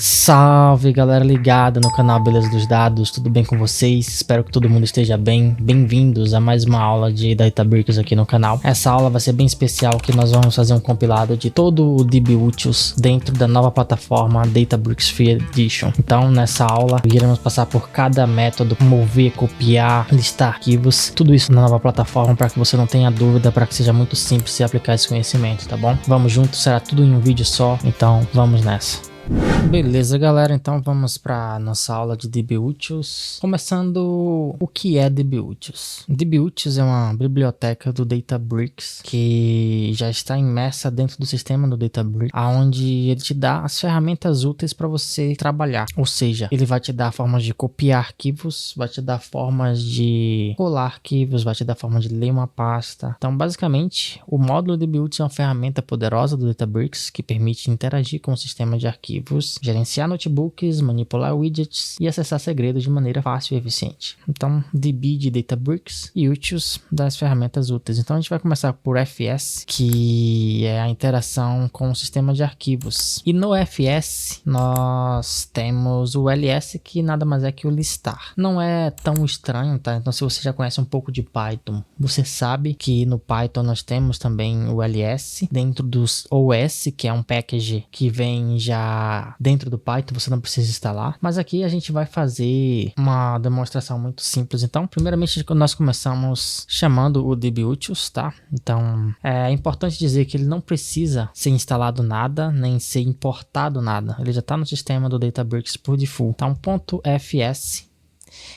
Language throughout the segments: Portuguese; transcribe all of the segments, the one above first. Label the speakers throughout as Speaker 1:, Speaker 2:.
Speaker 1: Salve galera ligada no canal Beleza dos Dados, tudo bem com vocês? Espero que todo mundo esteja bem. Bem-vindos a mais uma aula de Databricks aqui no canal. Essa aula vai ser bem especial, que nós vamos fazer um compilado de todo o DBUtils dentro da nova plataforma Databricks Free Edition. Então nessa aula iremos passar por cada método, mover, copiar, listar arquivos, tudo isso na nova plataforma para que você não tenha dúvida, para que seja muito simples se aplicar esse conhecimento, tá bom? Vamos juntos, será tudo em um vídeo só, então vamos nessa. Beleza galera, então vamos para nossa aula de DBUtils. Começando, o que é DBUtils? DBUtils é uma biblioteca do Databricks que já está imersa dentro do sistema do Databricks, onde ele te dá as ferramentas úteis para você trabalhar. Ou seja, ele vai te dar formas de copiar arquivos, vai te dar formas de colar arquivos, vai te dar forma de ler uma pasta. Então basicamente, o módulo DBUtils é uma ferramenta poderosa do Databricks que permite interagir com o sistema de arquivos, gerenciar notebooks, manipular widgets e acessar segredos de maneira fácil e eficiente. Então, DB de Databricks e Utils das ferramentas úteis. Então, a gente vai começar por FS, que é a interação com o sistema de arquivos. E no FS, nós temos o LS, que nada mais é que o listar. Não é tão estranho, tá? Então, se você já conhece um pouco de Python, você sabe que no Python nós temos também o LS dentro dos OS, que é um package que vem já dentro do Python, você não precisa instalar, mas aqui a gente vai fazer uma demonstração muito simples. Então, primeiramente nós começamos chamando o DBUtils, tá? Então, é importante dizer que ele não precisa ser instalado nada, nem ser importado nada. Ele já está no sistema do Databricks por default. Então, .fs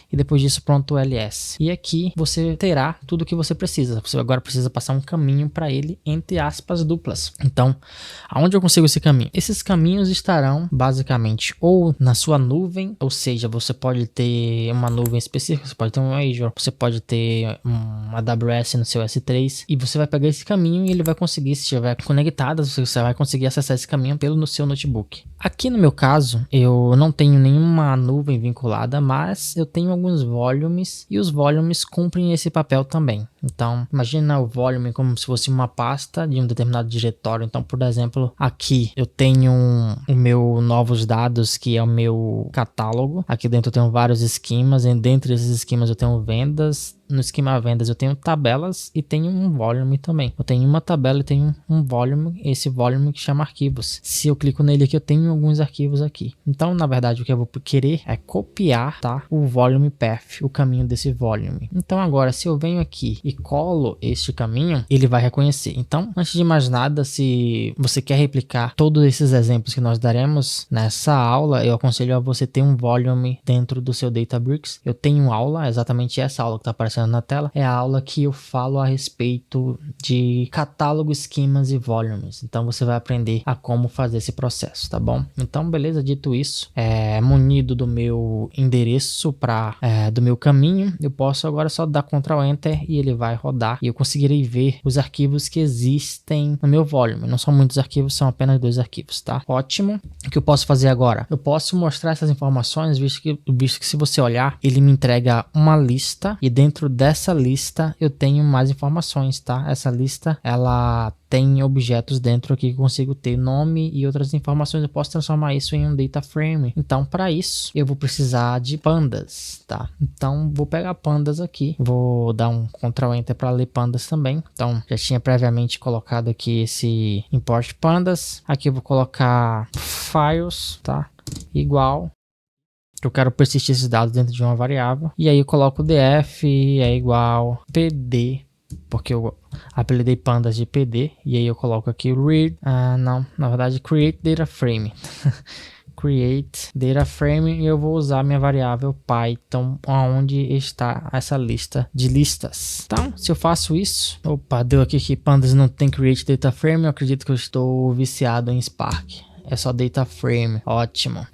Speaker 1: e depois disso pronto ls. E aqui você terá tudo o que você precisa. Você agora precisa passar um caminho para ele, entre aspas duplas. Então, aonde eu consigo esse caminho? Esses caminhos estarão basicamente ou na sua nuvem, ou seja, você pode ter uma nuvem específica, você pode ter um Azure, você pode ter um AWS no seu S3, e você vai pegar esse caminho e ele vai conseguir, se estiver conectado, você vai conseguir acessar esse caminho no seu notebook. Aqui no meu caso, eu não tenho nenhuma nuvem vinculada, mas eu tenho alguns volumes e os volumes cumprem esse papel também. Então, imagina o volume como se fosse uma pasta de um determinado diretório. Então, por exemplo, aqui eu tenho o meu novos dados, que é o meu catálogo. Aqui dentro eu tenho vários esquemas, e dentro desses esquemas eu tenho vendas. No esquema vendas eu tenho tabelas e tenho um volume também. Eu tenho uma tabela e tenho um volume, esse volume que chama arquivos. Se eu clico nele aqui, eu tenho alguns arquivos aqui. Então, na verdade, o que eu vou querer é copiar, tá, o volume path, o caminho desse volume. Então, agora, se eu venho aqui e colo este caminho, ele vai reconhecer. Então, antes de mais nada, se você quer replicar todos esses exemplos que nós daremos nessa aula, eu aconselho a você ter um volume dentro do seu Databricks. Eu tenho aula, exatamente essa aula que está aparecendo na tela, é a aula que eu falo a respeito de catálogo, esquemas e volumes. Então você vai aprender a como fazer esse processo, tá bom? Então beleza, dito isso, munido do meu endereço do meu caminho, eu posso agora só dar Ctrl Enter e ele vai rodar e eu conseguirei ver os arquivos que existem no meu volume. Não são muitos arquivos, são apenas 2 arquivos, tá? Ótimo. O que eu posso fazer agora? Eu posso mostrar essas informações, visto que se você olhar, ele me entrega uma lista e dentro dessa lista eu tenho mais informações, tá? Essa lista, ela tem objetos dentro aqui que eu consigo ter nome e outras informações. Eu posso transformar isso em um data frame. Então, para isso, eu vou precisar de pandas, tá? Então, vou pegar pandas aqui. Vou dar um Ctrl Enter para ler pandas também. Então, já tinha previamente colocado aqui esse import pandas. Aqui eu vou colocar files, tá? Igual. Eu quero persistir esses dados dentro de uma variável. E aí eu coloco df é igual pd, porque eu apelidei pandas de pd. E aí eu coloco aqui read, na verdade create data frame. Create data frame e eu vou usar minha variável Python, onde está essa lista de listas. Então, se eu faço isso, deu aqui que pandas não tem create data frame, eu acredito que eu estou viciado em Spark. É só data frame, ótimo.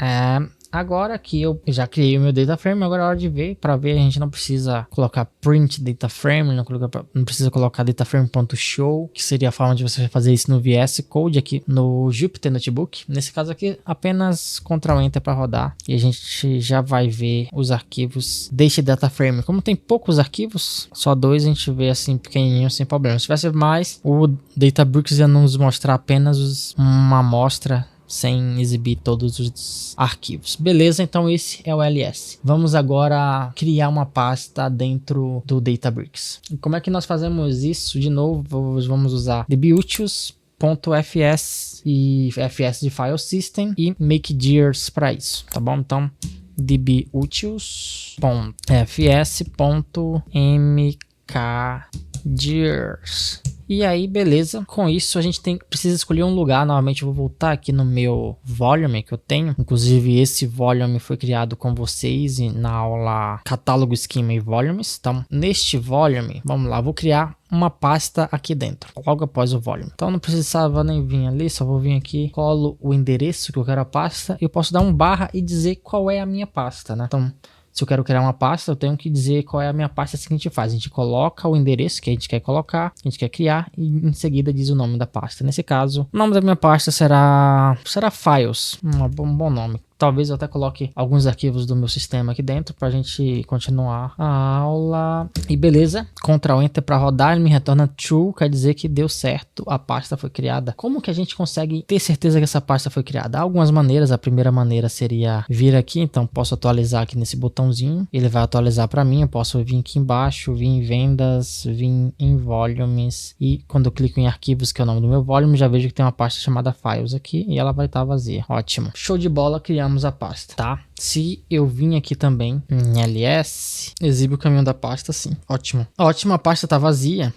Speaker 1: Agora que eu já criei o meu data frame, agora é hora de ver. Para ver, a gente não precisa colocar print data frame, não precisa colocar data frame.show, que seria a forma de você fazer isso no VS Code aqui no Jupyter Notebook. Nesse caso aqui, apenas Ctrl Enter para rodar e a gente já vai ver os arquivos deste data frame. Como tem poucos arquivos, só 2, a gente vê assim pequenininho sem problema. Se tivesse mais, o Databricks ia nos mostrar apenas uma amostra sem exibir todos os arquivos. Beleza, então esse é o ls. Vamos agora criar uma pasta dentro do Databricks. E como é que nós fazemos isso? De novo, vamos usar dbutils.fs e fs de file system e makeDirs para isso, tá bom? Então dbutils.fs.mkdirs. E aí, beleza. Com isso, a gente precisa escolher um lugar. Novamente, eu vou voltar aqui no meu volume que eu tenho. Inclusive, esse volume foi criado com vocês na aula Catálogo, Esquema e Volumes. Então, neste volume, vamos lá, vou criar uma pasta aqui dentro, logo após o volume. Então, não precisava nem vir ali, só vou vir aqui, colo o endereço que eu quero a pasta. Eu posso dar um barra e dizer qual é a minha pasta, né? Então, se eu quero criar uma pasta, eu tenho que dizer qual é a minha pasta. Assim que a gente faz. A gente coloca o endereço que a gente quer colocar, a gente quer criar e em seguida diz o nome da pasta. Nesse caso, o nome da minha pasta será Files. Um bom nome. Talvez eu até coloque alguns arquivos do meu sistema aqui dentro para a gente continuar a aula. E beleza, Ctrl Enter para rodar, ele me retorna true, quer dizer que deu certo, a pasta foi criada. Como que a gente consegue ter certeza que essa pasta foi criada? Há algumas maneiras. A primeira maneira seria vir aqui, então posso atualizar aqui nesse botãozinho, ele vai atualizar para mim. Eu posso vir aqui embaixo, vir em vendas, vir em volumes e quando eu clico em arquivos, que é o nome do meu volume, já vejo que tem uma pasta chamada files aqui e ela vai estar vazia. Ótimo, show de bola, criamos a pasta, tá? Se eu vim aqui também em ls, exibe o caminho da pasta, sim. Ótimo. Ótimo, a pasta tá vazia.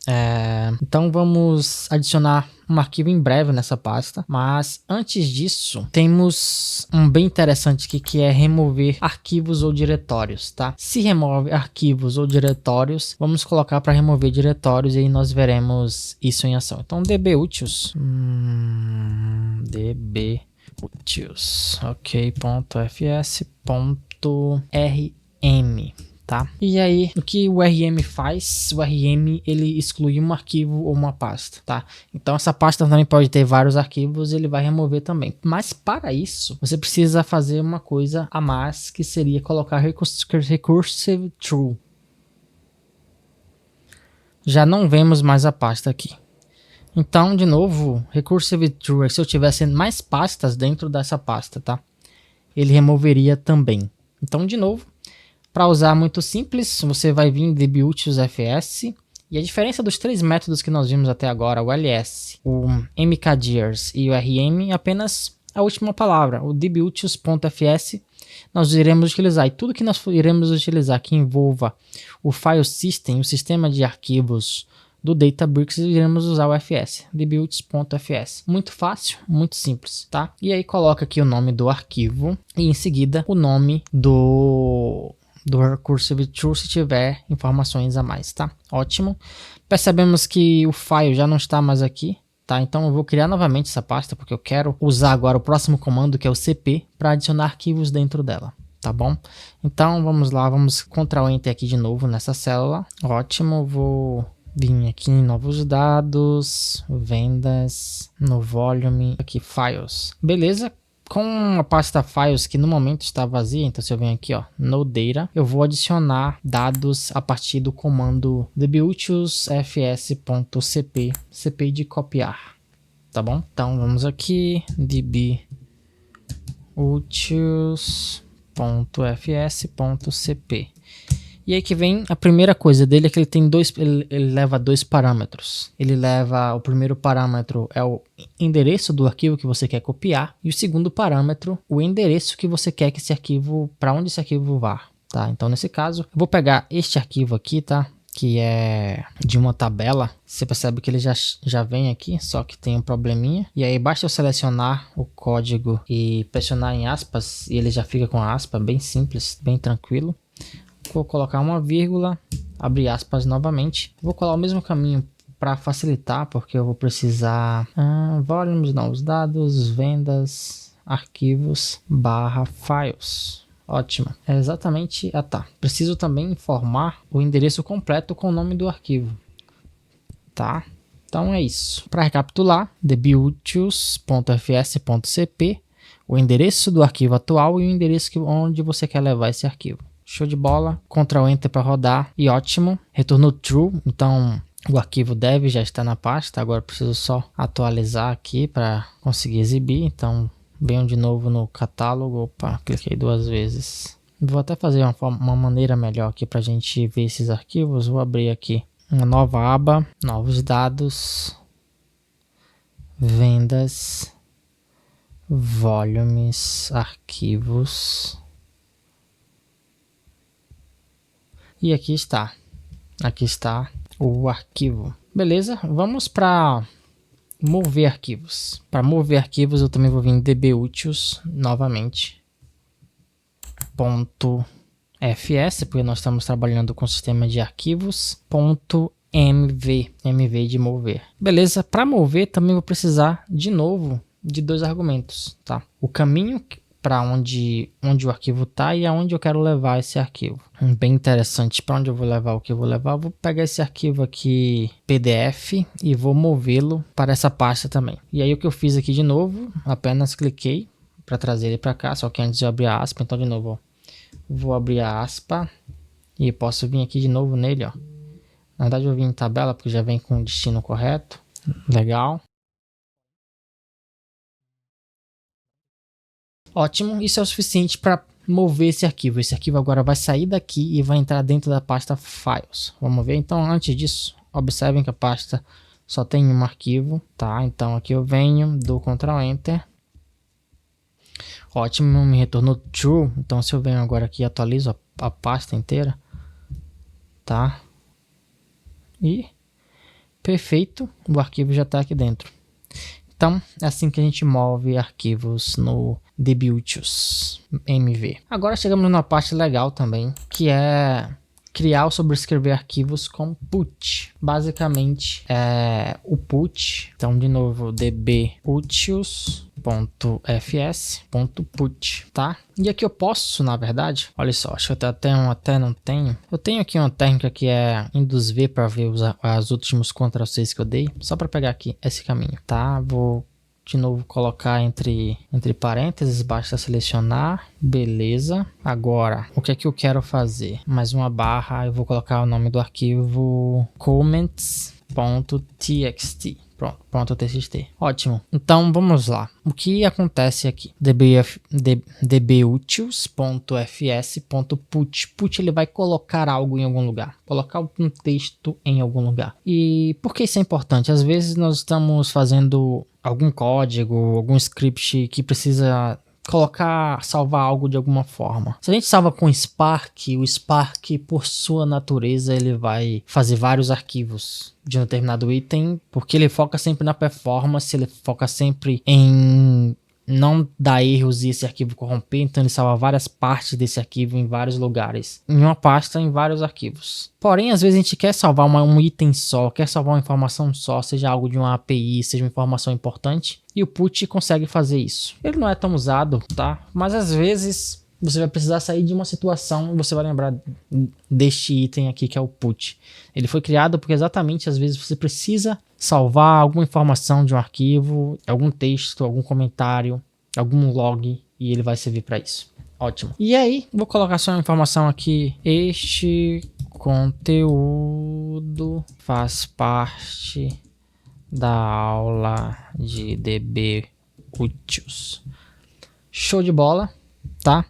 Speaker 1: Então vamos adicionar um arquivo em breve nessa pasta, mas antes disso, temos um bem interessante aqui que é remover arquivos ou diretórios, tá? Se remove arquivos ou diretórios, vamos colocar para remover diretórios e aí nós veremos isso em ação. Então dbutils, ok.fs.rm, tá? E aí, o que o rm faz? O rm, ele exclui um arquivo ou uma pasta, tá? Então essa pasta também pode ter vários arquivos, ele vai remover também. Mas para isso, você precisa fazer uma coisa a mais, que seria colocar recursive true. Já não vemos mais a pasta aqui. Então, de novo, recursive true, se eu tivesse mais pastas dentro dessa pasta, tá? Ele removeria também. Então, de novo, para usar muito simples, você vai vir em dbutils.fs e a diferença dos três métodos que nós vimos até agora, o ls, o mkdirs e o rm, é apenas a última palavra, o dbutils.fs, nós iremos utilizar. E tudo que nós iremos utilizar que envolva o file system, o sistema de arquivos do Databricks, iremos usar o fs, dbutils.fs. Muito fácil, muito simples, tá? E aí coloca aqui o nome do arquivo e em seguida o nome do recursive true se tiver informações a mais, tá? Ótimo. Percebemos que o file já não está mais aqui, tá? Então eu vou criar novamente essa pasta porque eu quero usar agora o próximo comando, que é o cp, para adicionar arquivos dentro dela. Tá bom? Então vamos lá, vamos Ctrl Enter aqui de novo nessa célula. Ótimo, vou vir aqui em novos dados, vendas, no volume, aqui files. Beleza? Com a pasta files que no momento está vazia, então se eu venho aqui, ó, no data, eu vou adicionar dados a partir do comando dbutils.fs.cp, cp de copiar, tá bom? Então vamos aqui, dbutils.fs.cp. E aí que vem a primeira coisa dele, é que ele tem ele leva dois parâmetros. Ele leva, o primeiro parâmetro é o endereço do arquivo que você quer copiar, e o segundo parâmetro, o endereço que você quer que esse arquivo, para onde esse arquivo vá, tá? Então nesse caso, eu vou pegar este arquivo aqui, tá? Que é de uma tabela. Você percebe que ele já vem aqui, só que tem um probleminha. E aí basta eu selecionar o código e pressionar em aspas, e ele já fica com a aspa, bem simples, bem tranquilo. Vou colocar uma vírgula, abrir aspas novamente. Vou colar o mesmo caminho para facilitar, porque eu vou precisar volumes, não, os dados, vendas, arquivos, barra files. Ótimo. É exatamente, tá. Preciso também informar o endereço completo com o nome do arquivo. Tá? Então é isso. Para recapitular, dbutils.fs.cp, o endereço do arquivo atual e o endereço onde você quer levar esse arquivo. Show de bola, Ctrl Enter para rodar e ótimo, retornou true, então o arquivo deve já estar na pasta. Agora preciso só atualizar aqui para conseguir exibir, então Venho de novo no catálogo. Opa, cliquei 2 vezes. Vou até fazer uma maneira melhor aqui para a gente ver esses arquivos. Vou abrir aqui uma nova aba, novos dados, vendas, volumes, arquivos. E aqui está o arquivo. Beleza, vamos para mover arquivos. Para mover arquivos eu também vou vir em dbutils novamente. .fs, porque nós estamos trabalhando com o sistema de arquivos. .mv de mover. Beleza, para mover também vou precisar de novo de 2 argumentos, tá? O caminho para onde o arquivo está e aonde eu quero levar esse arquivo. Bem interessante. Para onde eu vou levar o que eu vou levar? Eu vou pegar esse arquivo aqui PDF e vou movê-lo para essa pasta também. E aí o que eu fiz aqui de novo, apenas cliquei para trazer ele para cá, só que antes eu abri a aspa, então de novo, ó, vou abrir a aspa e posso vir aqui de novo nele, ó. Na verdade eu vim em tabela porque já vem com o destino correto. Legal. Ótimo, isso é o suficiente para mover esse arquivo. Esse arquivo agora vai sair daqui e vai entrar dentro da pasta Files. Vamos ver? Então, antes disso, observem que a pasta só tem um arquivo, tá? Então, aqui eu venho, dou Ctrl Enter. Ótimo, me retornou True. Então, se eu venho agora aqui e atualizo a pasta inteira, tá? E perfeito, o arquivo já está aqui dentro. Então, é assim que a gente move arquivos no dbutils MV. Agora chegamos numa parte legal também, que é criar ou sobrescrever arquivos com put. Basicamente, é o put. Então, de novo, dbutils.fs.put, tá? E aqui eu posso, na verdade, olha só, acho que eu até não tenho. Eu tenho aqui uma técnica que é induzV para ver os últimos Ctrl+C que eu dei, só para pegar aqui esse caminho, tá? Vou de novo colocar entre parênteses, basta selecionar, beleza. Agora, o que é que eu quero fazer? Mais uma barra, eu vou colocar o nome do arquivo comments.txt. Pronto, TXT. Ótimo. Então, vamos lá. O que acontece aqui? dbutils.fs.put. Put, ele vai colocar algo em algum lugar. Colocar um texto em algum lugar. E por que isso é importante? Às vezes nós estamos fazendo algum código, algum script que precisa salvar algo de alguma forma. Se a gente salva com Spark, o Spark, por sua natureza, ele vai fazer vários arquivos de um determinado item, porque ele foca sempre na performance, ele foca sempre em não dar erros e esse arquivo corromper, então ele salva várias partes desse arquivo em vários lugares, em uma pasta, em vários arquivos. Porém, às vezes a gente quer salvar um item só, quer salvar uma informação só, seja algo de uma API, seja uma informação importante, e o put consegue fazer isso. Ele não é tão usado, tá? Mas às vezes você vai precisar sair de uma situação e você vai lembrar deste item aqui que é o put. Ele foi criado porque exatamente às vezes você precisa salvar alguma informação de um arquivo, algum texto, algum comentário, algum log, e ele vai servir para isso. Ótimo. E aí, vou colocar só uma informação aqui. Este conteúdo faz parte da aula de dbutils. Show de bola, tá?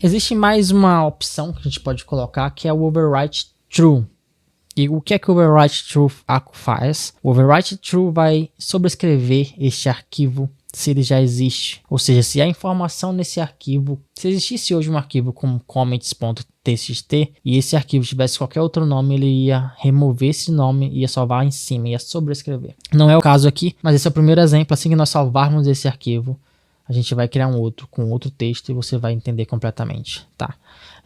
Speaker 1: Existe mais uma opção que a gente pode colocar, que é o overwrite true. E o que é que o overwrite true faz? O overwrite true vai sobrescrever este arquivo se ele já existe. Ou seja, se há informação nesse arquivo, se existisse hoje um arquivo como comments.txt e esse arquivo tivesse qualquer outro nome, ele ia remover esse nome, ia salvar em cima, ia sobrescrever. Não é o caso aqui, mas esse é o primeiro exemplo. Assim que nós salvarmos esse arquivo, a gente vai criar um outro com outro texto e você vai entender completamente, tá?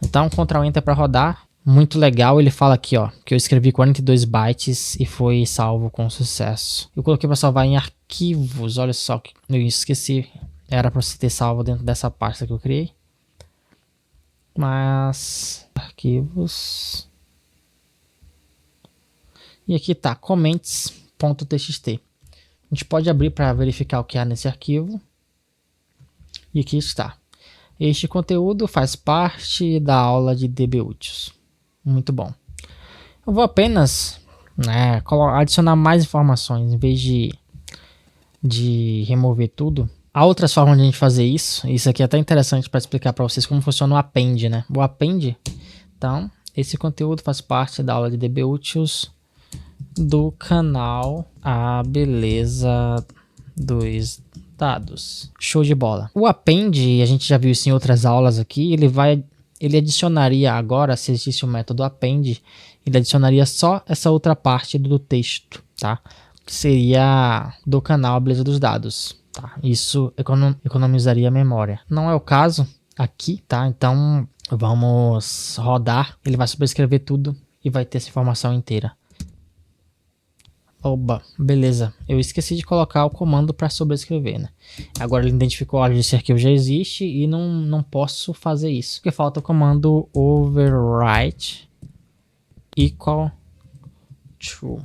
Speaker 1: Então, Ctrl Enter para rodar. Muito legal, ele fala aqui, ó, que eu escrevi 42 bytes e foi salvo com sucesso. Eu coloquei para salvar em arquivos, olha só, que eu esqueci, era para você ter salvo dentro dessa pasta que eu criei. Mas, arquivos. E aqui tá, comments.txt. A gente pode abrir para verificar o que há nesse arquivo. E aqui está. Este conteúdo faz parte da aula de dbutils. Muito bom. Eu vou apenas adicionar mais informações. Em vez de remover tudo, Há outras formas de a gente fazer isso. Isso aqui é até interessante para explicar para vocês como funciona o append, né? O append, então, esse conteúdo faz parte da aula de DBUtils do canal A Beleza dos Dados. Show de bola. O append, a gente já viu isso em outras aulas aqui, ele adicionaria agora, se existisse o método append, ele adicionaria só essa outra parte do texto, tá? Que seria do canal A Beleza dos Dados. Tá, isso economizaria a memória. Não é o caso aqui, tá? Então vamos rodar. Ele vai sobrescrever tudo e vai ter essa informação inteira. Oba, beleza. Eu esqueci de colocar o comando para sobrescrever, né? Agora ele identificou, olha, esse arquivo já existe e não posso fazer isso. Porque falta o comando overwrite equal true.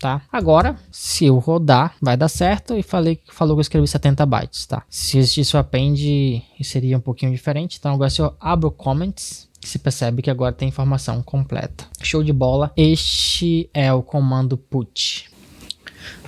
Speaker 1: Tá? Agora, se eu rodar, vai dar certo e falou que eu escrevi 70 bytes, tá? Se existisse o append, seria um pouquinho diferente. Então agora se eu abro o comments, se percebe que agora tem informação completa. Show de bola. Este é o comando put.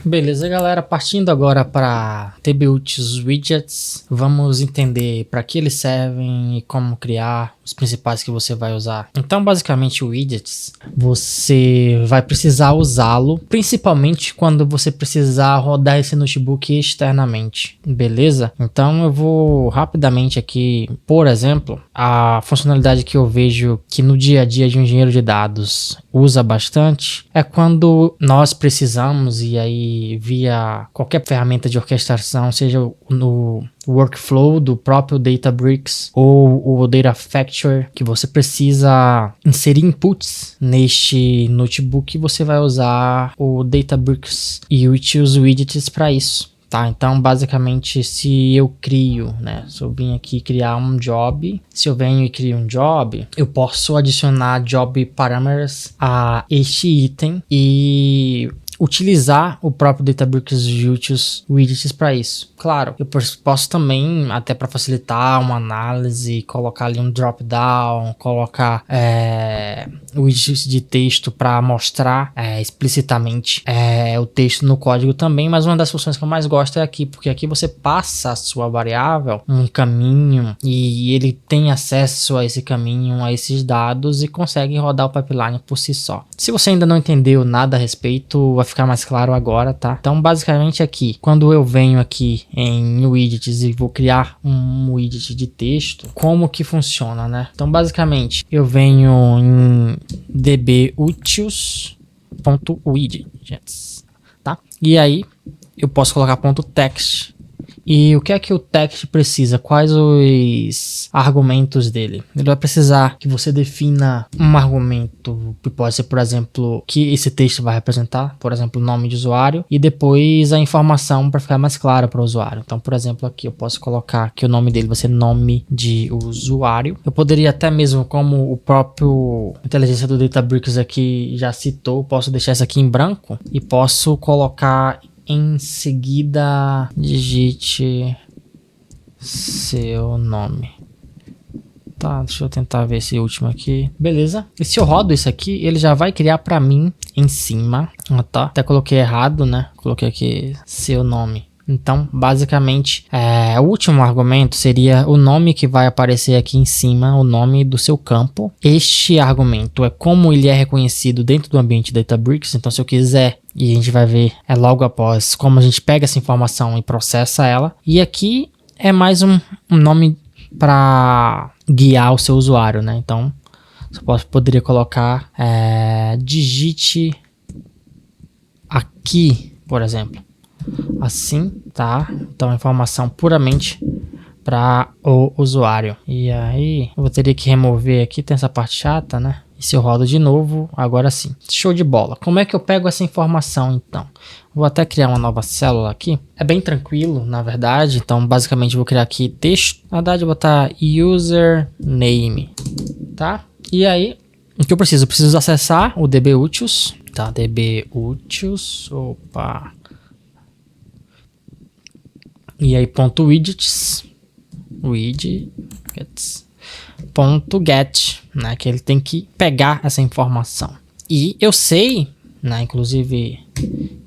Speaker 1: Beleza, galera, partindo agora para DBUtils Widgets, vamos entender para que eles servem e como criar os principais que você vai usar. Então, basicamente, o widgets, você vai precisar usá-lo, principalmente quando você precisar rodar esse notebook externamente, beleza? Então, eu vou rapidamente aqui, por exemplo, a funcionalidade que eu vejo que no dia a dia de um engenheiro de dados usa bastante, é quando nós precisamos, e aí via qualquer ferramenta de orquestração, seja no workflow do próprio Databricks ou o Data Factory, que você precisa inserir inputs neste notebook, você vai usar o Databricks e os widgets para isso. Tá, então basicamente se eu crio, né, se eu vim aqui criar um job, se eu venho e crio um job, eu posso adicionar job parameters a este item e utilizar o próprio Databricks Widgets para isso. Claro, eu posso também, até para facilitar uma análise, colocar ali um drop down, colocar widgets de texto para mostrar explicitamente o texto no código também, mas uma das funções que eu mais gosto é aqui, porque aqui você passa a sua variável um caminho e ele tem acesso a esse caminho, a esses dados e consegue rodar o pipeline por si só. Se você ainda não entendeu nada a respeito, vai ficar mais claro agora, tá? Então, basicamente aqui, quando eu venho aqui em widgets e vou criar um widget de texto, como que funciona, né? Então, basicamente, eu venho em dbutils.widgets, tá? E aí, eu posso colocar .text. E o que é que o text precisa? Quais os argumentos dele? Ele vai precisar que você defina um argumento que pode ser, por exemplo, que esse texto vai representar, por exemplo, o nome de usuário, e depois a informação para ficar mais clara para o usuário. Então, por exemplo, aqui eu posso colocar que o nome dele vai ser nome de usuário. Eu poderia até mesmo, como o próprio inteligência do Databricks aqui já citou, posso deixar isso aqui em branco e posso colocar em seguida digite seu nome. Tá, deixa eu tentar ver esse último aqui. Beleza. E se eu rodo isso aqui, ele já vai criar para mim em cima. Tá? Até coloquei errado, né? Coloquei aqui seu nome. Então, basicamente, o último argumento seria o nome que vai aparecer aqui em cima, o nome do seu campo. Este argumento é como ele é reconhecido dentro do ambiente Databricks. Então, se eu quiser, e a gente vai ver logo após como a gente pega essa informação e processa ela. E aqui é mais um nome para guiar o seu usuário, né? Então, você poderia colocar digite aqui, por exemplo. Assim, tá? Então, informação puramente para o usuário. E aí, eu vou ter que remover aqui, tem essa parte chata, né? E se eu rodo de novo, agora sim. Show de bola. Como é que eu pego essa informação, então? Vou até criar uma nova célula aqui. É bem tranquilo, na verdade. Então, basicamente, vou criar aqui texto. Na verdade, eu vou botar username, tá? E aí, o que eu preciso? Eu preciso acessar o DBUtils, tá? DBUtils, opa... E aí, .widgets, .get, né, que ele tem que pegar essa informação. E eu sei, né, inclusive,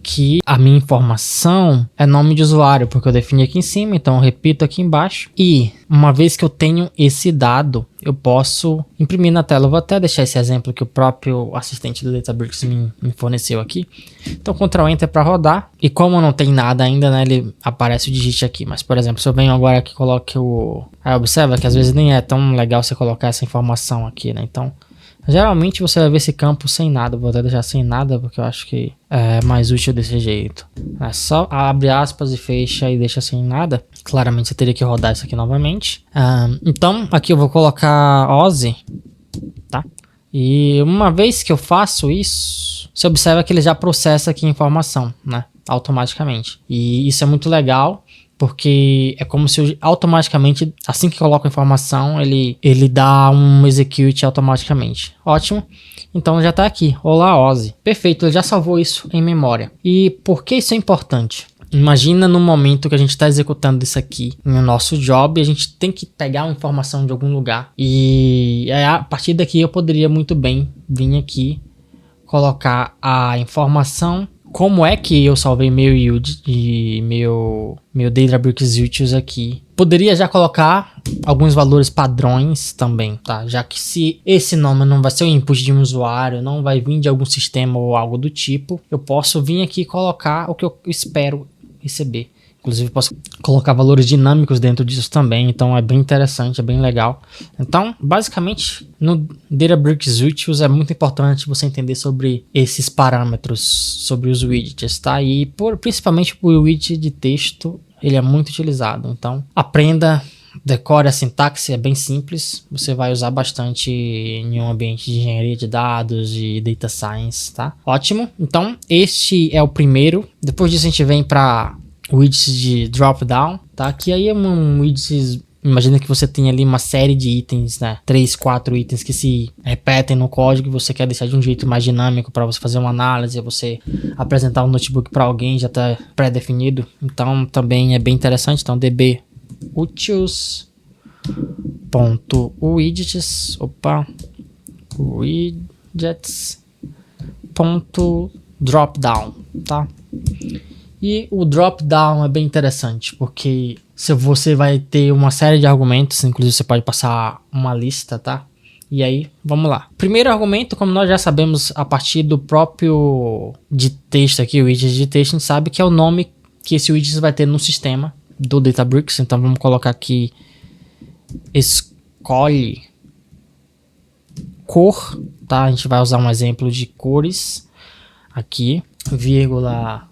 Speaker 1: que a minha informação é nome de usuário, porque eu defini aqui em cima, então eu repito aqui embaixo. E uma vez que eu tenho esse dado, eu posso imprimir na tela. Eu vou até deixar esse exemplo que o próprio assistente do Databricks me forneceu aqui. Então, Ctrl Enter para rodar. E como não tem nada ainda, né, ele aparece o digite aqui. Mas, por exemplo, se eu venho agora aqui e coloque o... Aí observa que às vezes nem é tão legal você colocar essa informação aqui, né? Então, geralmente você vai ver esse campo sem nada. Vou até deixar sem nada porque eu acho que é mais útil desse jeito. É só abre aspas e fecha e deixa sem nada. Claramente você teria que rodar isso aqui novamente. Então aqui eu vou colocar Ozzy, tá? E uma vez que eu faço isso, você observa que ele já processa aqui a informação, né? Automaticamente. E isso é muito legal. Porque é como se eu, automaticamente, assim que coloco a informação, ele dá um execute automaticamente. Ótimo. Então já está aqui. Olá, Ozzy. Perfeito, ele já salvou isso em memória. E por que isso é importante? Imagina no momento que a gente está executando isso aqui no nosso job, a gente tem que pegar uma informação de algum lugar. E a partir daqui eu poderia muito bem vir aqui, colocar a informação. Como é que eu salvei meu yield e meu Databricks Utils aqui? Poderia já colocar alguns valores padrões também, tá? Já que se esse nome não vai ser o input de um usuário, não vai vir de algum sistema ou algo do tipo, eu posso vir aqui e colocar o que eu espero receber. Inclusive posso colocar valores dinâmicos dentro disso também, então é bem interessante, é bem legal. Então, basicamente, no Databricks Utils é muito importante você entender sobre esses parâmetros, sobre os widgets, tá? E principalmente o widget de texto, ele é muito utilizado. Então, aprenda, decore a sintaxe, é bem simples. Você vai usar bastante em um ambiente de engenharia de dados e data science, tá? Ótimo. Então, este é o primeiro. Depois disso a gente vem para widgets de drop-down, tá? Que aí é um widget, imagina que você tem ali uma série de itens, né? 3, 4 itens que se repetem no código e você quer deixar de um jeito mais dinâmico para você fazer uma análise, você apresentar um notebook para alguém, já está pré-definido. Então também é bem interessante. Então db utils.widgets, widgets.dropdown, tá? E o drop-down é bem interessante, porque se você vai ter uma série de argumentos, inclusive você pode passar uma lista, tá? E aí, vamos lá. Primeiro argumento, como nós já sabemos a partir do próprio de texto aqui, o widget de texto, a gente sabe que é o nome que esse widget vai ter no sistema do Databricks. Então vamos colocar aqui, escolhe cor, tá? A gente vai usar um exemplo de cores aqui, vírgula.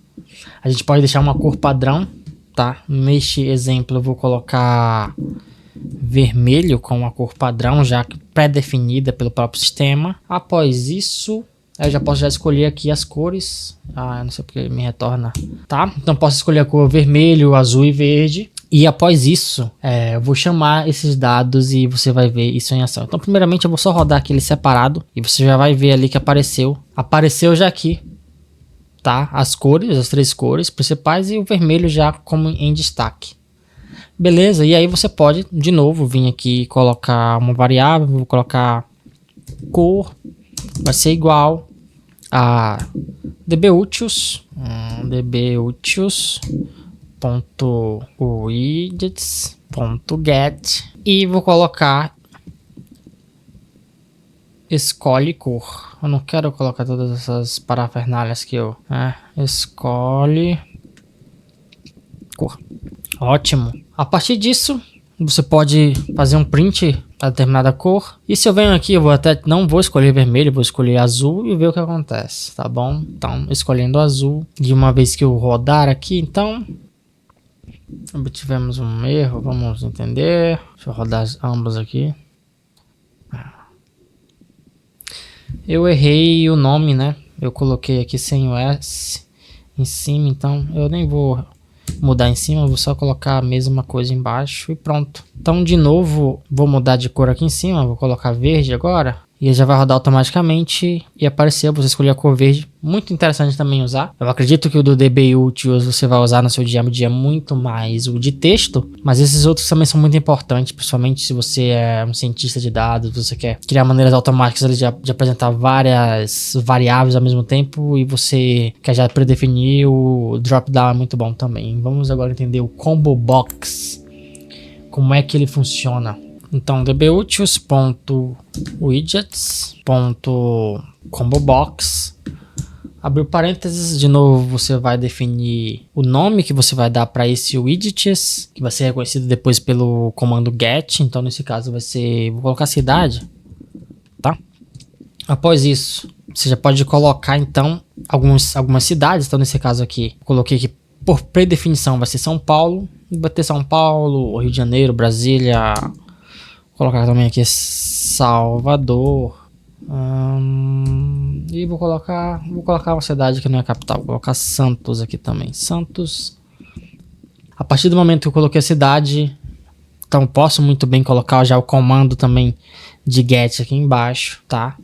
Speaker 1: A gente pode deixar uma cor padrão, tá? Neste exemplo eu vou colocar vermelho como a cor padrão, já pré-definida pelo próprio sistema. Após isso, eu já posso escolher aqui as cores. Eu não sei porque me retorna, tá? Então posso escolher a cor vermelho, azul e verde. E após isso, eu vou chamar esses dados e você vai ver isso em ação. Então primeiramente eu vou só rodar aquele separado e você já vai ver ali que apareceu já aqui, tá? As cores, as 3 cores principais e o vermelho já como em destaque. Beleza, e aí você pode de novo vir aqui e colocar uma variável, vou colocar cor, vai ser igual a dbutils.widgets.get e vou colocar escolhe cor. Eu não quero colocar todas essas parafernálias que eu... escolhe cor. Ótimo. A partir disso, você pode fazer um print para determinada cor. E se eu venho aqui, não vou escolher vermelho, vou escolher azul e ver o que acontece, tá bom? Então, escolhendo azul, de uma vez que eu rodar aqui, então... obtivemos um erro, vamos entender. Deixa eu rodar ambos aqui. Eu errei o nome, né? Eu coloquei aqui sem o S em cima, então eu nem vou mudar em cima, eu vou só colocar a mesma coisa embaixo e pronto. Então de novo, vou mudar de cor aqui em cima, vou colocar verde agora e ele já vai rodar automaticamente e apareceu, você escolher a cor verde, muito interessante também usar. Eu acredito que o do DBUtils você vai usar no seu dia a dia muito mais o de texto, mas esses outros também são muito importantes, principalmente se você é um cientista de dados, você quer criar maneiras automáticas ali de apresentar várias variáveis ao mesmo tempo e você quer já predefinir, o drop-down é muito bom também. Vamos agora entender o Combo Box, como é que ele funciona. Então, dbutils.widgets.combobox, abriu parênteses, de novo você vai definir o nome que você vai dar para esse widgets, que vai ser reconhecido depois pelo comando get. Então nesse caso vai ser, vou colocar cidade, tá? Após isso, você já pode colocar então algumas cidades. Então nesse caso aqui, coloquei que por predefinição vai ser São Paulo, vai ter São Paulo, Rio de Janeiro, Brasília. Vou colocar também aqui Salvador. E vou colocar uma cidade que não é capital. Vou colocar Santos aqui também. Santos. A partir do momento que eu coloquei a cidade, então posso muito bem colocar já o comando também de get aqui embaixo, tá?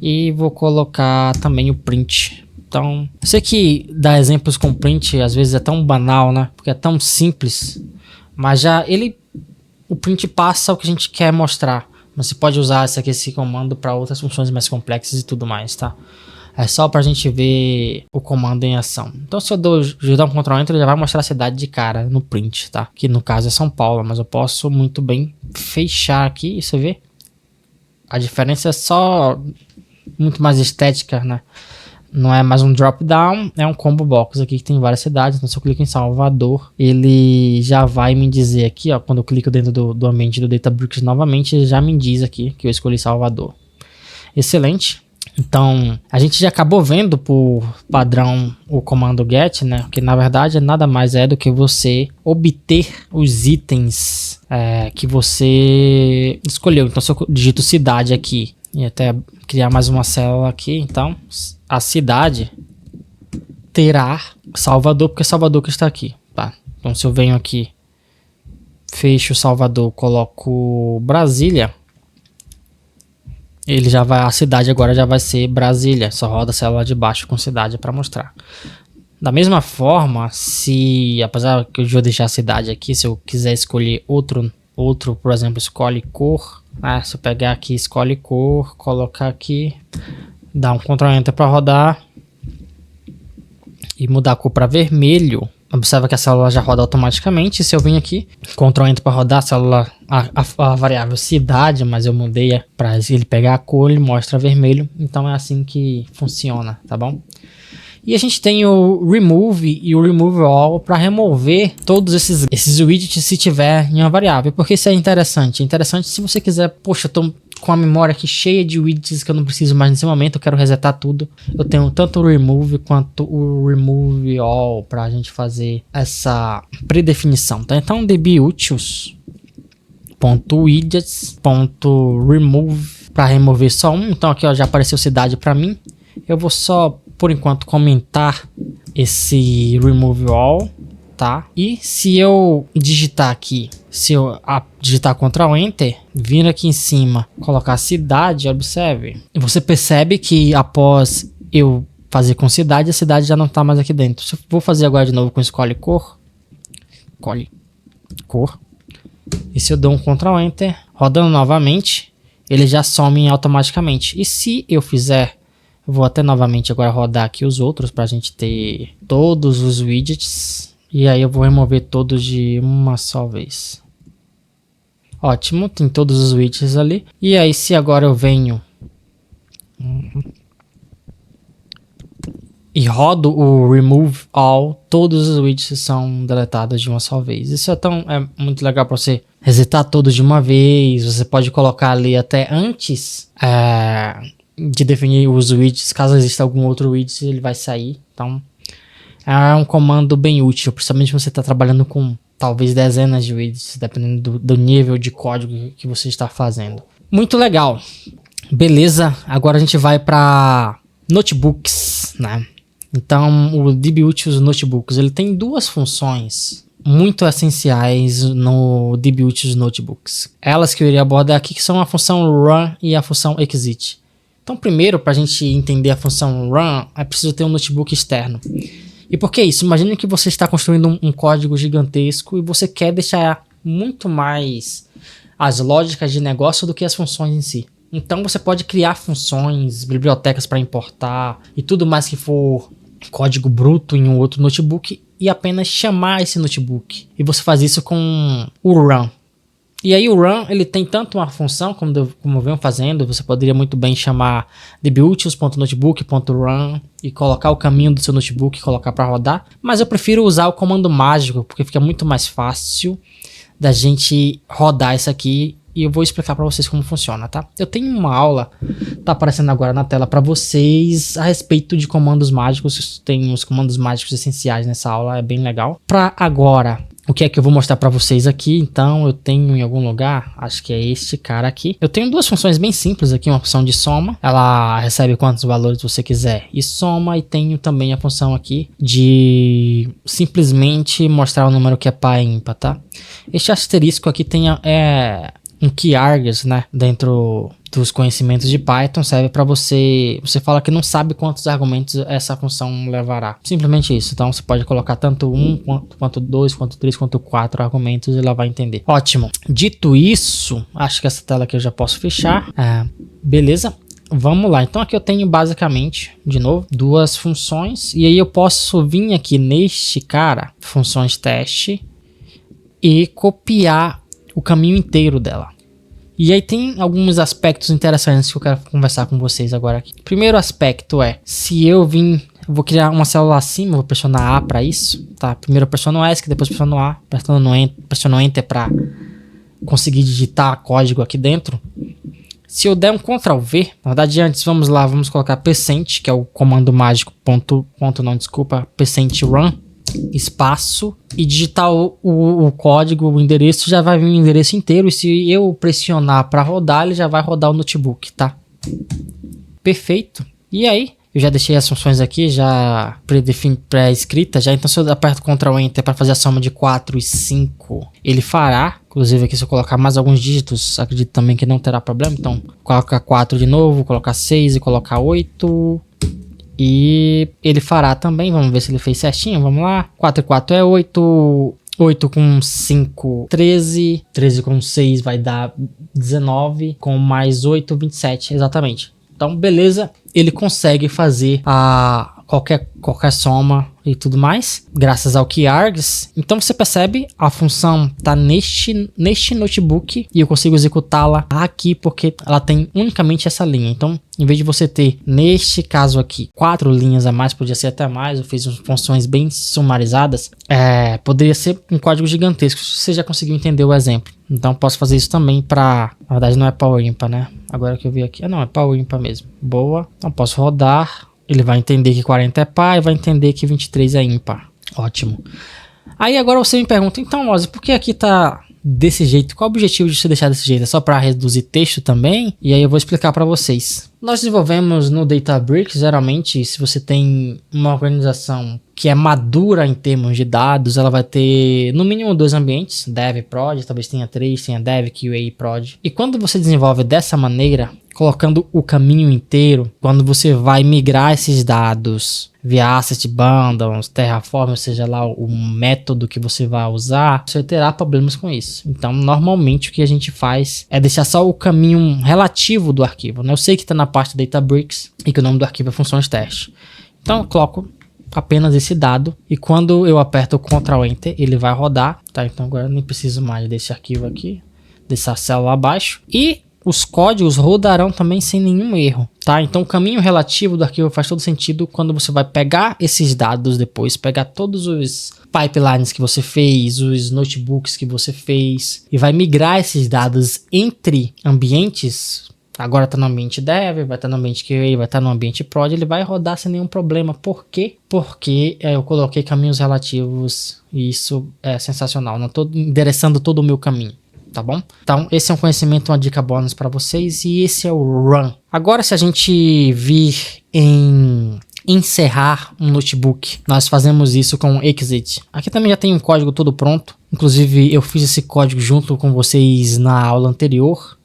Speaker 1: E vou colocar também o print. Então, eu sei que dar exemplos com print às vezes é tão banal, né? Porque é tão simples. Mas já o print passa o que a gente quer mostrar. Mas você pode usar esse comando para outras funções mais complexas e tudo mais, tá? É só pra gente ver o comando em ação. Então se eu dar um Ctrl Enter, ele já vai mostrar a cidade de cara no print, tá? Que no caso é São Paulo, mas eu posso muito bem fechar aqui, você vê? A diferença é só muito mais estética, né? Não é mais um drop down, é um combo box aqui que tem várias cidades. Então se eu clico em Salvador, ele já vai me dizer aqui, ó, quando eu clico dentro do ambiente do Databricks novamente, ele já me diz aqui que eu escolhi Salvador. Excelente. Então a gente já acabou vendo por padrão o comando get, né? Que na verdade nada mais é do que você obter os itens que você escolheu. Então se eu digito cidade aqui e até criar mais uma célula aqui, então a cidade terá Salvador, porque é Salvador que está aqui, tá? Então se eu venho aqui, fecho Salvador, coloco Brasília, ele já vai, a cidade agora já vai ser Brasília, só roda a célula de baixo com cidade para mostrar. Da mesma forma, se, apesar que eu vou deixar a cidade aqui, se eu quiser escolher outro, por exemplo, escolhe cor, né? Se eu pegar aqui, escolhe cor, colocar aqui, dar um Ctrl Enter para rodar e mudar a cor para vermelho, observa que a célula já roda automaticamente. Se eu vim aqui, Ctrl Enter para rodar a célula, a variável cidade, mas eu mudei para ele pegar a cor, ele mostra vermelho. Então é assim que funciona, tá bom? E a gente tem o Remove e o Remove All para remover todos esses widgets se tiver em uma variável. Porque isso é interessante. É interessante se você quiser, poxa, eu tô com a memória aqui cheia de widgets que eu não preciso mais nesse momento, eu quero resetar tudo. Eu tenho tanto o Remove quanto o Remove All para a gente fazer essa predefinição, tá? Então dbutils.widgets.remove para remover só um. Então aqui ó, já apareceu cidade para mim. Eu vou só por enquanto comentar esse Remove All, tá? E se eu digitar aqui, se eu digitar Ctrl Enter, vir aqui em cima, colocar cidade, observe. Você percebe que após eu fazer com cidade, a cidade já não está mais aqui dentro. Se eu vou fazer agora de novo com escolhe cor, e se eu dou um Ctrl Enter, rodando novamente, ele já some automaticamente. E se eu fizer, vou até novamente agora rodar aqui os outros para a gente ter todos os widgets. E aí eu vou remover todos de uma só vez. Ótimo, tem todos os widgets ali. E aí se agora eu venho e rodo o Remove All, todos os widgets são deletados de uma só vez. Isso é muito legal para você resetar todos de uma vez. Você pode colocar ali até antes de definir os widgets. Caso exista algum outro widget, ele vai sair. Então é um comando bem útil, principalmente se você está trabalhando com talvez dezenas de widgets, dependendo do nível de código que você está fazendo. Muito legal. Beleza, agora a gente vai para notebooks, né? Então o dbutils notebooks, ele tem duas funções muito essenciais no debut dos notebooks. Elas que eu iria abordar aqui, que são a função run e a função exit. Então, primeiro, para a gente entender a função run, é preciso ter um notebook externo. E por que isso? Imagine que você está construindo um código gigantesco e você quer deixar muito mais as lógicas de negócio do que as funções em si. Então, você pode criar funções, bibliotecas para importar e tudo mais que for código bruto em um outro notebook e apenas chamar esse notebook. E você faz isso com o run. E aí o run, ele tem tanto uma função, como eu venho fazendo, você poderia muito bem chamar debuts.notebook.run e colocar o caminho do seu notebook e colocar para rodar. Mas eu prefiro usar o comando mágico, porque fica muito mais fácil da gente rodar isso aqui. E eu vou explicar para vocês como funciona, tá? Eu tenho uma aula, tá aparecendo agora na tela para vocês, a respeito de comandos mágicos. Tem os comandos mágicos essenciais nessa aula, é bem legal. Para agora, o que é que eu vou mostrar para vocês aqui? Então, eu tenho em algum lugar, acho que é este cara aqui. Eu tenho duas funções bem simples aqui, uma função de soma. Ela recebe quantos valores você quiser e soma. E tenho também a função aqui de simplesmente mostrar o número que é par e ímpar, tá? Este asterisco aqui tem um keyargs, né, dentro dos conhecimentos de Python, serve para você fala que não sabe quantos argumentos essa função levará. Simplesmente isso. Então você pode colocar tanto 1, quanto 2, quanto 3, quanto 4 argumentos e ela vai entender. Ótimo. Dito isso, acho que essa tela aqui eu já posso fechar. Beleza. Vamos lá. Então aqui eu tenho basicamente, de novo, duas funções. E aí eu posso vir aqui neste cara, funções teste, e copiar o caminho inteiro dela. E aí tem alguns aspectos interessantes que eu quero conversar com vocês agora aqui. Primeiro aspecto é, se eu vou criar uma célula acima, vou pressionar A para isso, tá? Primeiro eu pressiono ESC, depois pressiono A, pressiono Enter para conseguir digitar código aqui dentro. Se eu der um Ctrl V, na verdade antes, vamos colocar percent, que é o comando mágico, percent run, espaço, e digitar o código, o endereço, já vai vir o endereço inteiro, e se eu pressionar para rodar, ele já vai rodar o notebook, tá? Perfeito. E aí, eu já deixei as funções aqui, já pré-escritas, já, então se eu aperto Ctrl Enter para fazer a soma de 4 e 5, ele fará. Inclusive aqui se eu colocar mais alguns dígitos, acredito também que não terá problema, então colocar 4 de novo, colocar 6 e colocar 8... E ele fará também, vamos ver se ele fez certinho, vamos lá. 4 e 4 é 8, 8 com 5, 13, 13 com 6 vai dar 19, com mais 8, 27, exatamente. Então, beleza, ele consegue fazer qualquer soma e tudo mais, graças ao keyargs. Então você percebe, a função tá neste notebook e eu consigo executá-la aqui porque ela tem unicamente essa linha. Então, em vez de você ter, neste caso aqui, 4 linhas a mais, podia ser até mais, eu fiz funções bem sumarizadas, poderia ser um código gigantesco, você já conseguiu entender o exemplo. Então posso fazer isso também para, na verdade não é power ímpar, né? Agora que eu vi aqui, não, é power ímpar mesmo. Boa, então posso rodar. Ele vai entender que 40 é par e vai entender que 23 é ímpar. Ótimo. Aí agora você me pergunta, então, Ozzy, por que aqui tá desse jeito? Qual o objetivo de você deixar desse jeito? É só para reduzir texto também? E aí eu vou explicar para vocês. Nós desenvolvemos no Databricks, geralmente, se você tem uma organização que é madura em termos de dados, ela vai ter no mínimo 2 ambientes, Dev e Prod, talvez tenha 3, tenha Dev, QA e Prod. E quando você desenvolve dessa maneira, colocando o caminho inteiro, quando você vai migrar esses dados via Asset Bundles, Terraform, ou seja lá o método que você vai usar, você terá problemas com isso. Então, normalmente o que a gente faz é deixar só o caminho relativo do arquivo, né? Eu sei que está na parte Databricks e que o nome do arquivo é funções teste. Então, eu coloco apenas esse dado e quando eu aperto o Ctrl Enter, ele vai rodar, tá? Então, agora eu nem preciso mais desse arquivo aqui, dessa célula abaixo. E os códigos rodarão também sem nenhum erro, tá? Então o caminho relativo do arquivo faz todo sentido quando você vai pegar esses dados depois, pegar todos os pipelines que você fez, os notebooks que você fez e vai migrar esses dados entre ambientes. Agora está no ambiente Dev, vai estar no ambiente QA, vai estar no ambiente Prod, ele vai rodar sem nenhum problema. Por quê? Porque eu coloquei caminhos relativos e isso é sensacional. Não estou endereçando todo o meu caminho. Tá bom? Então esse é um conhecimento, uma dica bônus para vocês e esse é o run. Agora se a gente vir em encerrar um notebook, nós fazemos isso com o exit. Aqui também já tem um código todo pronto. Inclusive eu fiz esse código junto com vocês na aula anterior,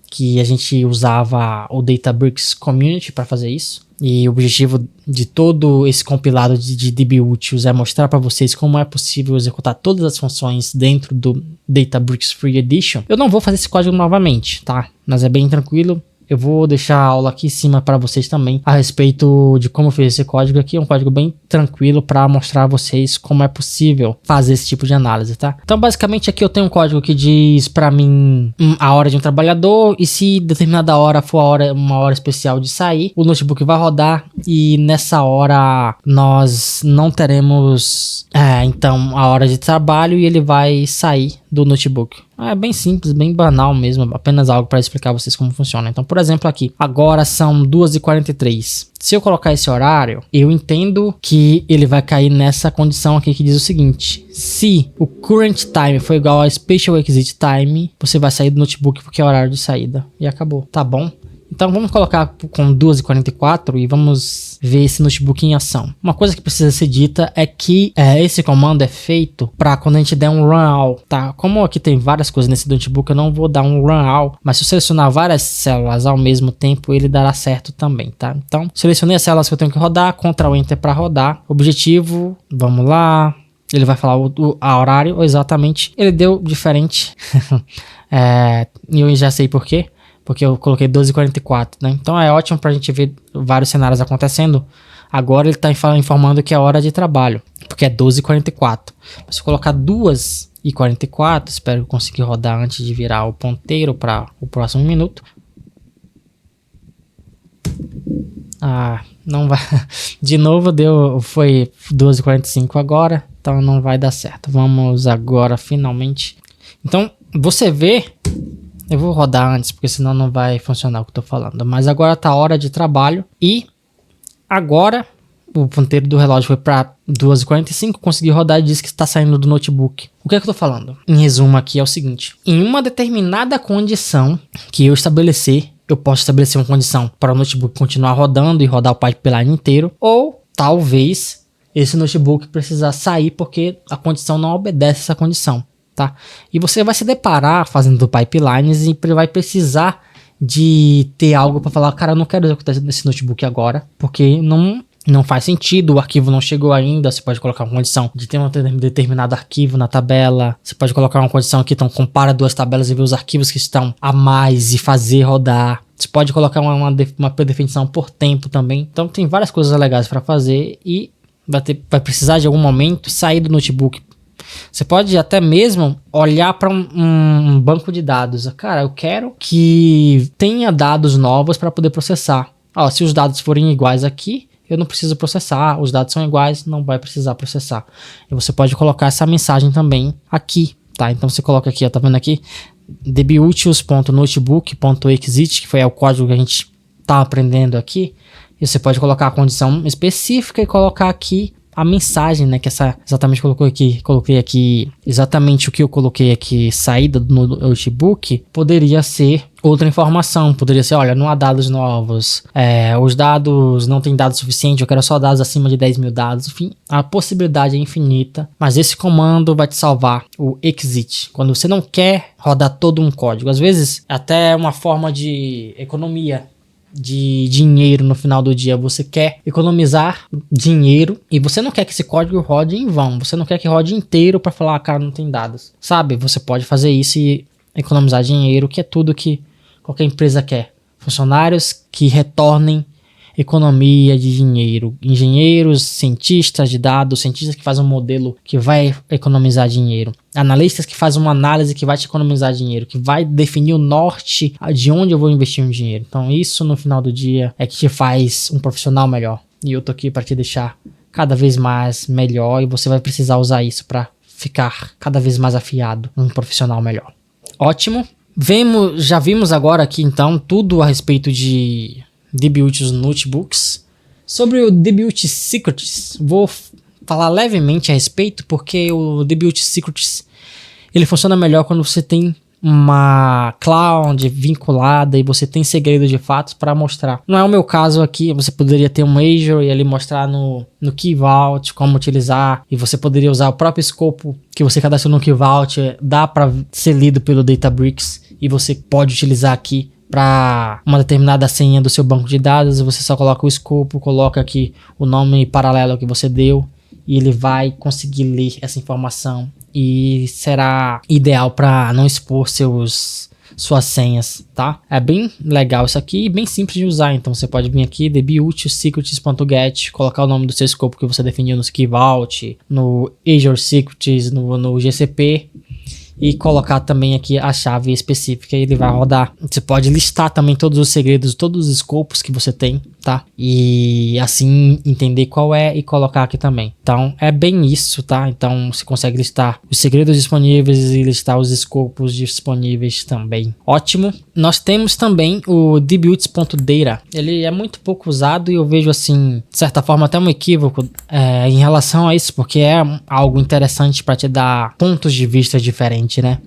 Speaker 1: que a gente usava o Databricks Community para fazer isso. E o objetivo de todo esse compilado de dbutils é mostrar para vocês como é possível executar todas as funções dentro do Databricks Free Edition. Eu não vou fazer esse código novamente, tá? Mas é bem tranquilo. Eu vou deixar a aula aqui em cima para vocês também a respeito de como eu fiz esse código aqui. É um código bem tranquilo para mostrar a vocês como é possível fazer esse tipo de análise, tá? Então basicamente aqui eu tenho um código que diz para mim a hora de um trabalhador, e se determinada hora for uma hora especial de sair, o notebook vai rodar e nessa hora nós não teremos então a hora de trabalho e ele vai sair do notebook. É bem simples, bem banal mesmo, apenas algo para explicar a vocês como funciona. Então, por exemplo, aqui, agora são 2h43. Se eu colocar esse horário, eu entendo que ele vai cair nessa condição aqui que diz o seguinte: se o current time for igual a special exit time, você vai sair do notebook porque é horário de saída. E acabou, tá bom? Então vamos colocar com 2h44 e vamos ver esse notebook em ação. Uma coisa que precisa ser dita é que esse comando é feito para quando a gente der um run all, tá? Como aqui tem várias coisas nesse notebook, eu não vou dar um run all, mas se eu selecionar várias células ao mesmo tempo, ele dará certo também, tá? Então selecionei as células que eu tenho que rodar, Ctrl Enter para rodar. Objetivo, vamos lá. Ele vai falar a horário, exatamente. Ele deu diferente. E eu já sei por quê. Porque eu coloquei 12h44, né? Então é ótimo pra gente ver vários cenários acontecendo. Agora ele tá informando que é hora de trabalho, porque é 12h44. Se eu colocar 2h44, espero que eu consiga rodar antes de virar o ponteiro para o próximo minuto. Não vai. De novo foi 12h45 agora, então não vai dar certo. Vamos agora finalmente. Então você vê. Eu vou rodar antes, porque senão não vai funcionar o que eu tô falando. Mas agora tá a hora de trabalho. E agora o ponteiro do relógio foi para 2h45. Consegui rodar e diz que está saindo do notebook. O que é que eu tô falando? Em resumo aqui é o seguinte: em uma determinada condição que eu estabelecer, eu posso estabelecer uma condição para o notebook continuar rodando e rodar o pipeline inteiro. Ou talvez esse notebook precisar sair porque a condição não obedece essa condição. Tá? E você vai se deparar fazendo pipelines e vai precisar de ter algo para falar: cara, eu não quero executar esse notebook agora, porque não faz sentido, o arquivo não chegou ainda. Você pode colocar uma condição de ter um determinado arquivo na tabela. Você pode colocar uma condição aqui, então compara duas tabelas e ver os arquivos que estão a mais e fazer rodar. Você pode colocar uma predefinição por tempo também. Então tem várias coisas legais para fazer e vai precisar de algum momento sair do notebook. Você pode até mesmo olhar para um banco de dados. Cara, eu quero que tenha dados novos para poder processar. Se os dados forem iguais aqui, eu não preciso processar. Os dados são iguais, não vai precisar processar. E você pode colocar essa mensagem também aqui, tá? Então você coloca aqui, tá vendo aqui? dbutils.notebook.exit, que foi o código que a gente tá aprendendo aqui. E você pode colocar a condição específica e colocar aqui a mensagem, né, que exatamente coloquei aqui, exatamente o que eu coloquei aqui, saída do notebook, poderia ser outra informação, poderia ser: olha, não há dados novos, os dados não tem dados suficiente, eu quero só dados acima de 10 mil dados. Enfim, a possibilidade é infinita, mas esse comando vai te salvar o exit, quando você não quer rodar todo um código. Às vezes, até uma forma de economia de dinheiro no final do dia. Você quer economizar dinheiro e você não quer que esse código rode em vão. Você não quer que rode inteiro para falar: cara, não tem dados. Sabe? Você pode fazer isso e economizar dinheiro, que é tudo que qualquer empresa quer. Funcionários que retornem economia de dinheiro. Engenheiros, cientistas de dados, cientistas que fazem um modelo que vai economizar dinheiro. Analistas que fazem uma análise que vai te economizar dinheiro, que vai definir o norte de onde eu vou investir o dinheiro. Então isso no final do dia é que te faz um profissional melhor. E eu tô aqui para te deixar cada vez mais melhor, e você vai precisar usar isso para ficar cada vez mais afiado, um profissional melhor. Ótimo. Já vimos agora aqui então tudo a respeito de dbutils notebooks. Sobre o dbutil secrets, vou falar levemente a respeito, porque o dbutil secrets ele funciona melhor quando você tem uma cloud vinculada e você tem segredo de fatos para mostrar. Não é o meu caso aqui, você poderia ter um Azure e ele mostrar no Key Vault como utilizar, e você poderia usar o próprio escopo que você cadastrou no Key Vault, dá para ser lido pelo Databricks e você pode utilizar aqui para uma determinada senha do seu banco de dados. Você só coloca o escopo, coloca aqui o nome paralelo que você deu e ele vai conseguir ler essa informação e será ideal para não expor suas senhas, tá? É bem legal isso aqui e bem simples de usar. Então você pode vir aqui, dbutilsecrets.get, colocar o nome do seu escopo que você definiu no Key Vault, no Azure Secrets, no GCP, e colocar também aqui a chave específica e ele vai rodar. Você pode listar também todos os segredos, todos os escopos que você tem, tá? E assim entender qual é e colocar aqui também. Então é bem isso, tá? Então você consegue listar os segredos disponíveis e listar os escopos disponíveis também. Ótimo. Nós temos também o dbutilts.data. Ele é muito pouco usado e eu vejo assim, de certa forma até um equívoco em relação a isso, porque é algo interessante para te dar pontos de vista diferentes, né?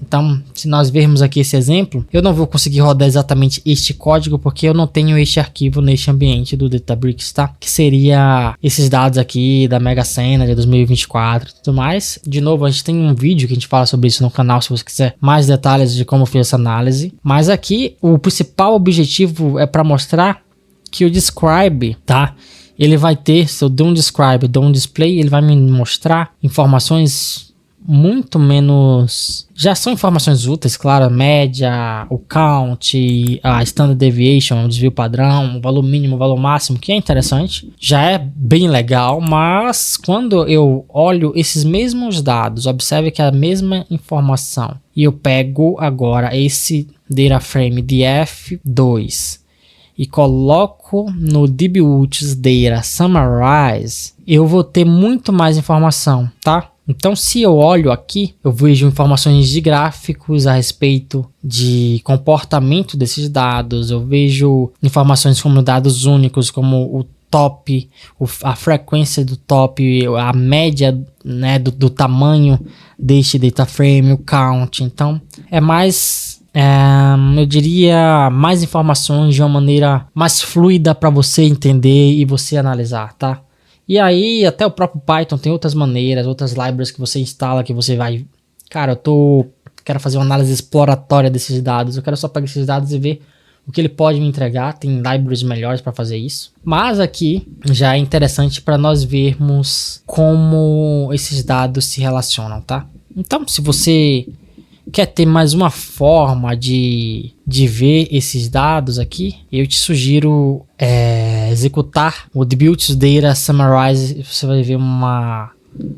Speaker 1: Então, se nós vermos aqui esse exemplo, eu não vou conseguir rodar exatamente este código porque eu não tenho este arquivo neste ambiente do Databricks, tá? Que seria esses dados aqui da Mega Sena de 2024 e tudo mais. De novo, a gente tem um vídeo que a gente fala sobre isso no canal, se você quiser mais detalhes de como fiz essa análise. Mas aqui, o principal objetivo é para mostrar que o describe, tá? Ele vai ter, se eu dou um describe, dou um display, ele vai me mostrar informações muito menos... Já são informações úteis, claro, a média, o count, a standard deviation, o desvio padrão, o valor mínimo, o valor máximo, que é interessante. Já é bem legal, mas quando eu olho esses mesmos dados, observe que é a mesma informação, e eu pego agora esse data frame df2 e coloco no dbutilts data summarize, eu vou ter muito mais informação, tá? Então, se eu olho aqui, eu vejo informações de gráficos a respeito de comportamento desses dados, eu vejo informações como dados únicos, como o top, a frequência do top, a média, né, do tamanho deste data frame, o count. Então, é mais... eu diria mais informações de uma maneira mais fluida para você entender e você analisar, tá? E aí até o próprio Python tem outras maneiras, outras libraries que você instala, que você vai... Cara, quero fazer uma análise exploratória desses dados, eu quero só pegar esses dados e ver o que ele pode me entregar. Tem libraries melhores para fazer isso. Mas aqui já é interessante para nós vermos como esses dados se relacionam, tá? Então, se você quer ter mais uma forma de ver esses dados aqui, eu te sugiro executar o dbutilts data summarize. Você vai ver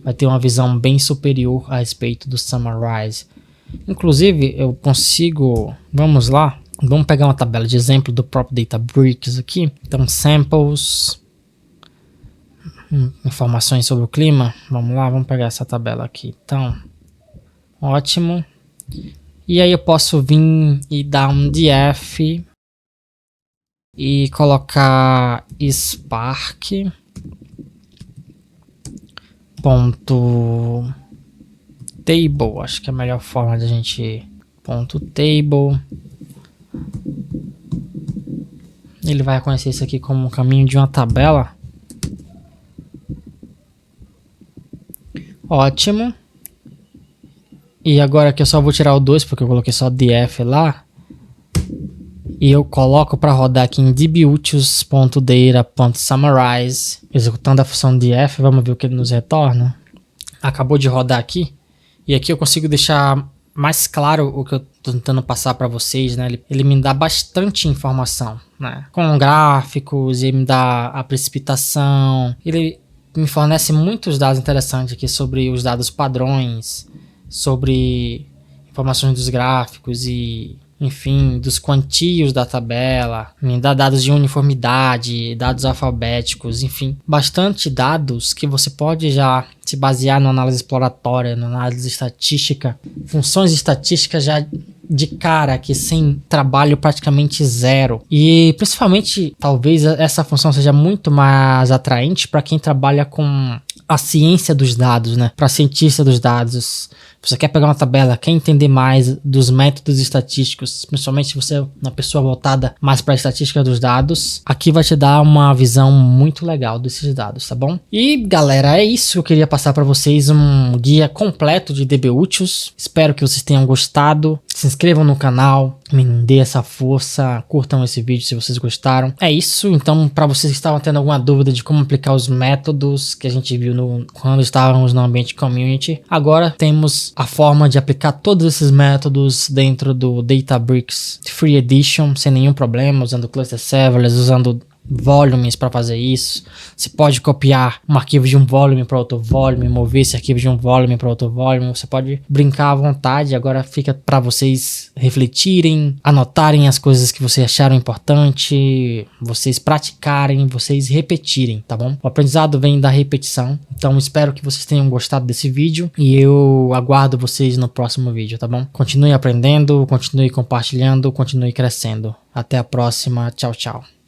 Speaker 1: vai ter uma visão bem superior a respeito do summarize. Inclusive eu consigo, vamos lá, vamos pegar uma tabela de exemplo do próprio Databricks aqui. Então samples, informações sobre o clima, vamos lá, vamos pegar essa tabela aqui. Então, ótimo. E aí eu posso vir e dar um df e colocar spark ponto table, acho que é a melhor forma de a gente ponto table. Ele vai reconhecer isso aqui como um caminho de uma tabela. Ótimo. E agora aqui eu só vou tirar o 2 porque eu coloquei só df lá. E eu coloco para rodar aqui em dbutilts.data.summarize, executando a função df. Vamos ver o que ele nos retorna. Acabou de rodar aqui. E aqui eu consigo deixar mais claro o que eu estou tentando passar para vocês, né? Ele me dá bastante informação, né? Com gráficos, ele me dá a precipitação. Ele me fornece muitos dados interessantes aqui sobre os dados padrões, sobre informações dos gráficos e, enfim, dos quantios da tabela, me dá dados de uniformidade, dados alfabéticos, enfim, bastante dados que você pode já se basear na análise exploratória, na análise estatística, funções estatísticas já de cara, aqui sem trabalho praticamente zero. E principalmente, talvez essa função seja muito mais atraente para quem trabalha com a ciência dos dados, né? Para cientista dos dados. Você quer pegar uma tabela, quer entender mais dos métodos estatísticos, principalmente se você é uma pessoa voltada mais para a estatística dos dados, aqui vai te dar uma visão muito legal desses dados, tá bom? E galera, é isso que eu queria passar para vocês, um guia completo de DBúteis. Espero que vocês tenham gostado. Se inscrevam no canal, me dê essa força, curtam esse vídeo se vocês gostaram. É isso, então para vocês que estavam tendo alguma dúvida de como aplicar os métodos que a gente viu quando estávamos no ambiente community, agora temos a forma de aplicar todos esses métodos dentro do Databricks Free Edition, sem nenhum problema, usando cluster serverless, usando volumes para fazer isso. Você pode copiar um arquivo de um volume para outro volume, mover esse arquivo de um volume para outro volume. Você pode brincar à vontade. Agora fica para vocês refletirem, anotarem as coisas que vocês acharam importante, vocês praticarem, vocês repetirem, tá bom? O aprendizado vem da repetição. Então espero que vocês tenham gostado desse vídeo e eu aguardo vocês no próximo vídeo, tá bom? Continue aprendendo, continue compartilhando, continue crescendo. Até a próxima. Tchau, tchau.